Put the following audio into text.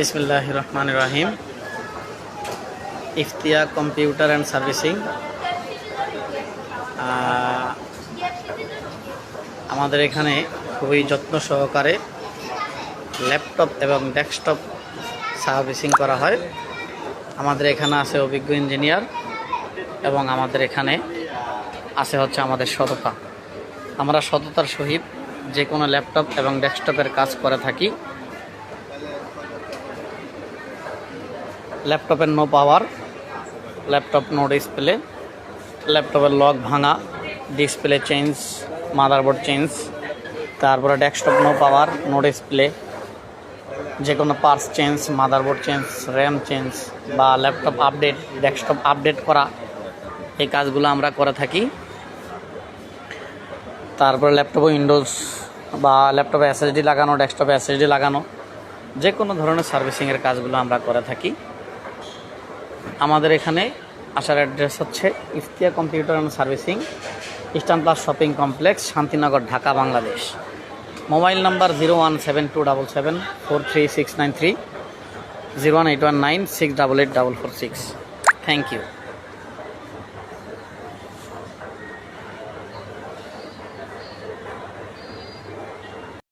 বিসমিল্লাহির রহমানির রহিম। Iftiya computer and servicing. আমাদের এখানে খুবই যত্ন সহকারে ল্যাপটপ এবং ডেস্কটপ সার্ভিসিং করা হয়। আমাদের এখানে আছে অভিজ্ঞ ইঞ্জিনিয়ার এবং আমাদের এখানে আছে আমাদের সততা। আমরা সততার সহিত যে কোনো ল্যাপটপ এবং ডেস্কটপের কাজ করে থাকি। ল্যাপটপের no power, laptop no display, ল্যাপটপের লক ভাঙা, ডিসপ্লে চেঞ্জ, মাদারবোর্ড চেঞ্জ, তারপরে desktop no power, no display, যে কোনো parts change, motherboard change, RAM change বা ল্যাপটপ আপডেট, ডেস্কটপ আপডেট করা, এই কাজগুলো আমরা করে থাকি। তারপরে ল্যাপটপে উইন্ডোজ বা ল্যাপটপে এসএসডি লাগানো, ডেস্কটপে এসএসডি লাগানো, যে কোনো ধরনের সার্ভিসিংয়ের কাজগুলো আমরা করে থাকি। আমাদের এখানে আসার অ্যাড্রেস হচ্ছে Iftia computer and servicing, eastern plus shopping complex, Shantinagar, Dhaka, Bangladesh. Mobile number 01727743693, 01819688446। Thank you.